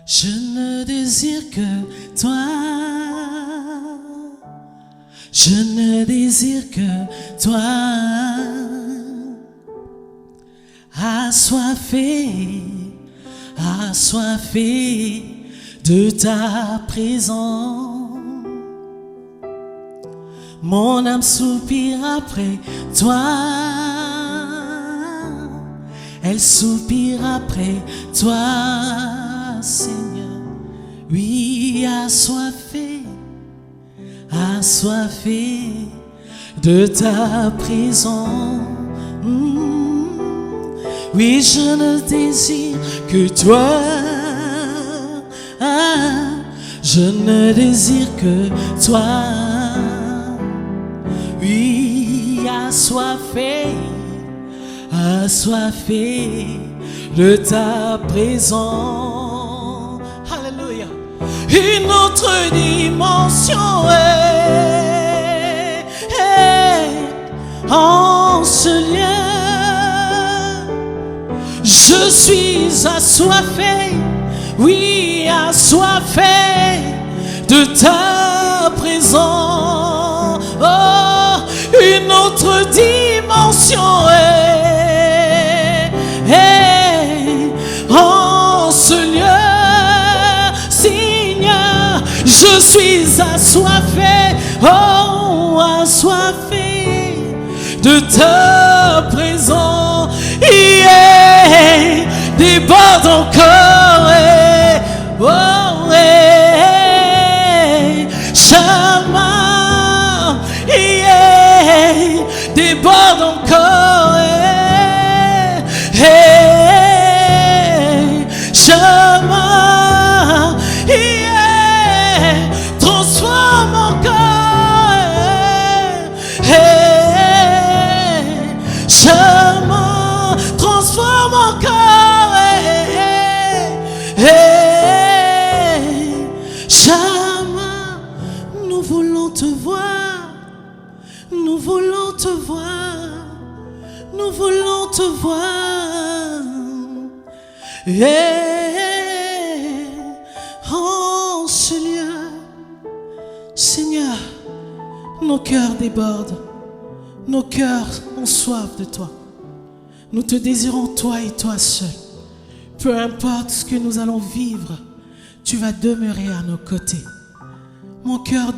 Je ne désire que toi. Je ne désire que toi. Assoiffé, assoiffé de ta présence. Mon âme soupire après toi. Elle soupire après toi, Seigneur. Oui, assoiffé, assoiffé de ta présence. Oui, je ne désire que toi. Je ne désire que toi. Oui, assoiffé, assoiffé de ta présence. Alléluia. Une autre dimension en ce lieu. Je suis assoiffé, oui, assoiffé de ta présence. Oh, une autre dimension en ce lieu. Seigneur, je suis assoiffé, oh, assoiffé de ta présence. Déborde encore, Shama, déborde encore, Shama, transforme encore, Shama, transforme encore. Shama, nous voulons te voir, nous voulons te voir, nous voulons te voir. En ce lieu, Seigneur, nos cœurs débordent, nos cœurs ont soif de toi. Nous te désirons toi et toi seul. Peu importe ce que nous allons vivre, tu vas demeurer à nos côtés. Mon cœur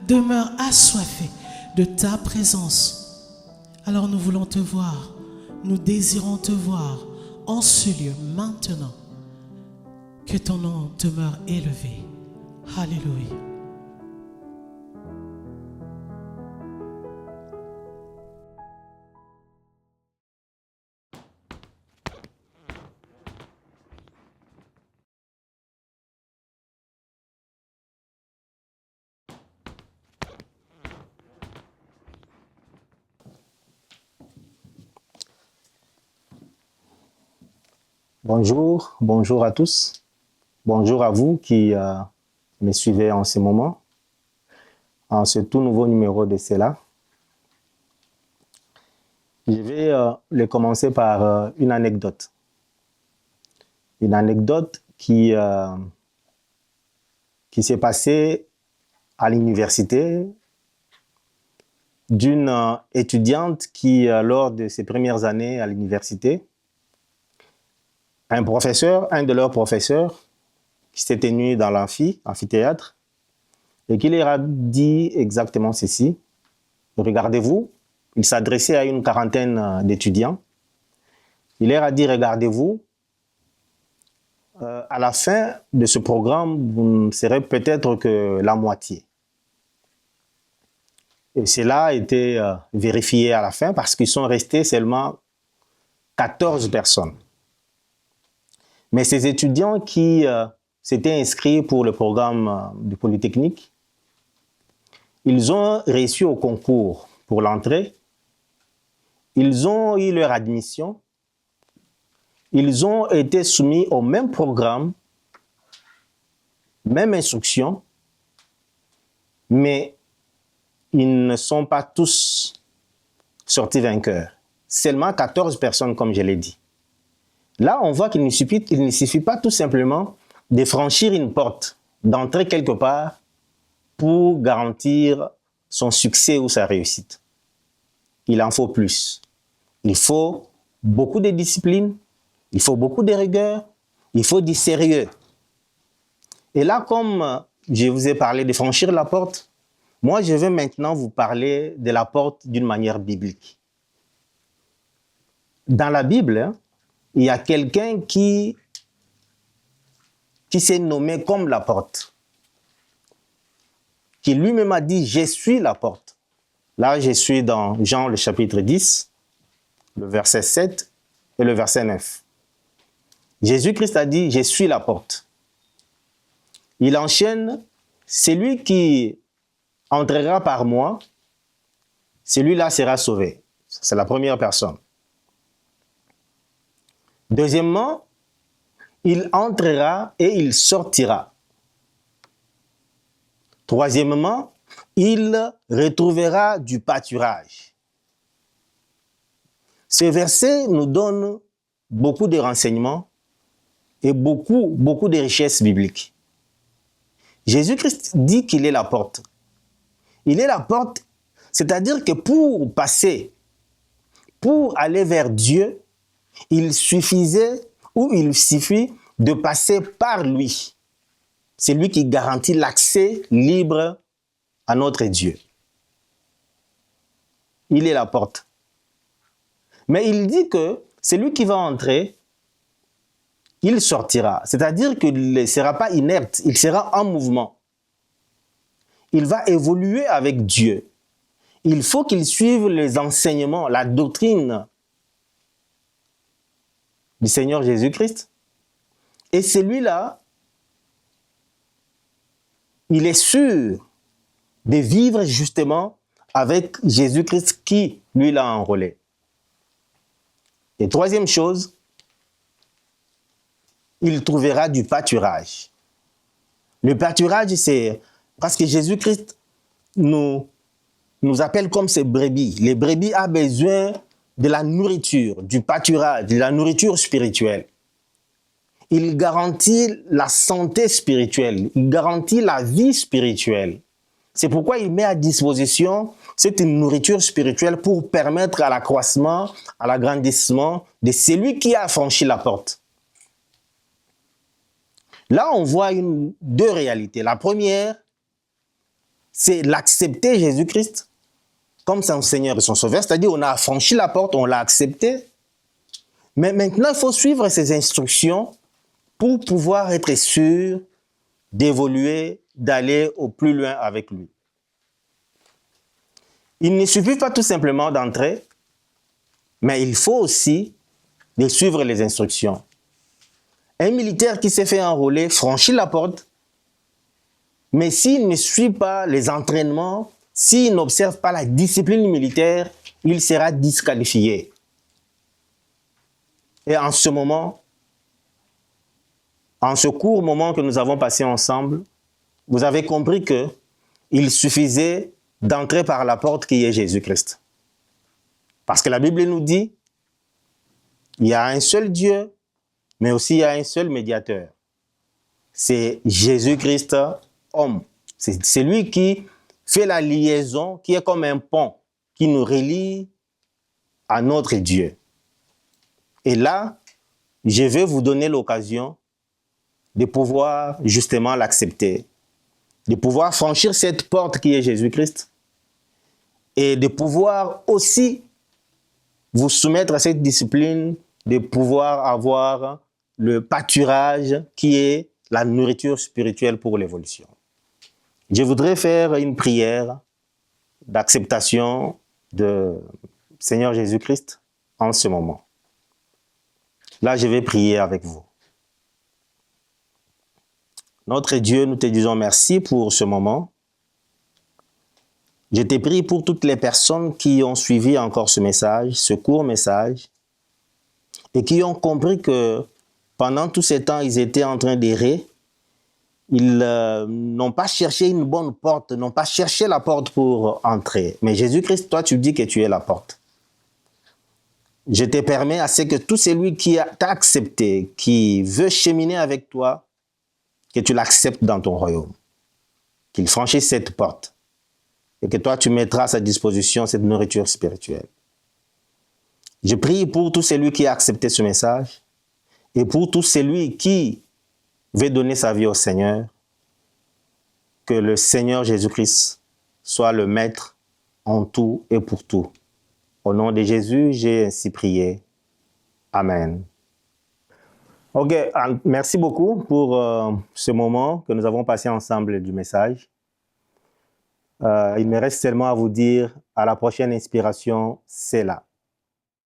demeure assoiffé de ta présence. Alors nous voulons te voir, nous désirons te voir en ce lieu maintenant. Que ton nom demeure élevé. Alléluia. Bonjour, bonjour à tous. Bonjour à vous qui me suivez en ce moment, en ce tout nouveau numéro de cela. Je vais le commencer par une anecdote. Une anecdote qui s'est passée à l'université d'une étudiante qui, lors de ses premières années à l'université, un de leurs professeurs, qui s'était tenu dans l'amphithéâtre, et qui leur a dit exactement ceci. Regardez-vous, il s'adressait à une quarantaine d'étudiants. Il leur a dit, regardez-vous, à la fin de ce programme, vous ne serez peut-être que la moitié. Et cela a été vérifié à la fin parce qu'ils sont restés seulement 14 personnes. Mais ces étudiants qui s'étaient inscrits pour le programme du Polytechnique, ils ont réussi au concours pour l'entrée, ils ont eu leur admission, ils ont été soumis au même programme, même instruction, mais ils ne sont pas tous sortis vainqueurs. Seulement 14 personnes, comme je l'ai dit. Là, on voit qu'il ne suffit pas tout simplement de franchir une porte, d'entrer quelque part pour garantir son succès ou sa réussite. Il en faut plus. Il faut beaucoup de discipline, il faut beaucoup de rigueur, il faut du sérieux. Et là, comme je vous ai parlé de franchir la porte, moi, je vais maintenant vous parler de la porte d'une manière biblique. Dans la Bible, il y a quelqu'un qui s'est nommé comme la porte, qui lui-même a dit « Je suis la porte ». Là, je suis dans Jean, le chapitre 10, le verset 7 et le verset 9. Jésus-Christ a dit « Je suis la porte ». Il enchaîne « Celui qui entrera par moi, celui-là sera sauvé ». C'est la première personne. Deuxièmement, il entrera et il sortira. Troisièmement, il retrouvera du pâturage. Ce verset nous donne beaucoup de renseignements et beaucoup de richesses bibliques. Jésus-Christ dit qu'il est la porte. Il est la porte, c'est-à-dire que pour passer, pour aller vers Dieu, il suffit de passer par lui. C'est lui qui garantit l'accès libre à notre Dieu. Il est la porte. Mais il dit que celui qui va entrer, il sortira. C'est-à-dire qu'il ne sera pas inerte, il sera en mouvement. Il va évoluer avec Dieu. Il faut qu'il suive les enseignements, la doctrine du Seigneur Jésus-Christ. Et celui-là, il est sûr de vivre justement avec Jésus-Christ qui, lui, l'a enrôlé. Et troisième chose, il trouvera du pâturage. Le pâturage, c'est parce que Jésus-Christ nous appelle comme ses brebis. Les brebis ont besoin de la nourriture, du pâturage, de la nourriture spirituelle. Il garantit la santé spirituelle, il garantit la vie spirituelle. C'est pourquoi il met à disposition cette nourriture spirituelle pour permettre à l'accroissement, à l'agrandissement de celui qui a franchi la porte. Là, on voit deux réalités. La première, c'est l'accepter Jésus-Christ comme son Seigneur et son Sauveur. C'est-à-dire, on a franchi la porte, on l'a accepté. Mais maintenant, il faut suivre ses instructions pour pouvoir être sûr d'évoluer, d'aller au plus loin avec lui. Il ne suffit pas tout simplement d'entrer, mais il faut aussi de suivre les instructions. Un militaire qui s'est fait enrôler franchit la porte, mais s'il ne suit pas les entraînements, s'il n'observe pas la discipline militaire, il sera disqualifié. Et en ce moment, en ce court moment que nous avons passé ensemble, vous avez compris qu'il suffisait d'entrer par la porte qui est Jésus-Christ. Parce que la Bible nous dit, il y a un seul Dieu, mais aussi il y a un seul médiateur. C'est Jésus-Christ, homme. C'est lui qui fait la liaison, qui est comme un pont, qui nous relie à notre Dieu. Et là, je vais vous donner l'occasion de pouvoir justement l'accepter, de pouvoir franchir cette porte qui est Jésus-Christ et de pouvoir aussi vous soumettre à cette discipline, de pouvoir avoir le pâturage qui est la nourriture spirituelle pour l'évolution. Je voudrais faire une prière d'acceptation de Seigneur Jésus-Christ en ce moment. Là, je vais prier avec vous. Notre Dieu, nous te disons merci pour ce moment. Je te prie pour toutes les personnes qui ont suivi encore ce message, ce court message, et qui ont compris que pendant tout ce temps, ils étaient en train d'errer. Ils n'ont pas cherché une bonne porte, n'ont pas cherché la porte pour entrer. Mais Jésus-Christ, toi, tu dis que tu es la porte. Je te permets à ce que tout celui qui t'a accepté, qui veut cheminer avec toi, que tu l'acceptes dans ton royaume, qu'il franchisse cette porte et que toi, tu mettras à sa disposition cette nourriture spirituelle. Je prie pour tout celui qui a accepté ce message et pour tout celui qui veut donner sa vie au Seigneur, que le Seigneur Jésus-Christ soit le maître en tout et pour tout. Au nom de Jésus, j'ai ainsi prié. Amen. Ok, merci beaucoup pour ce moment que nous avons passé ensemble du message. Il me reste seulement à vous dire à la prochaine inspiration, c'est là.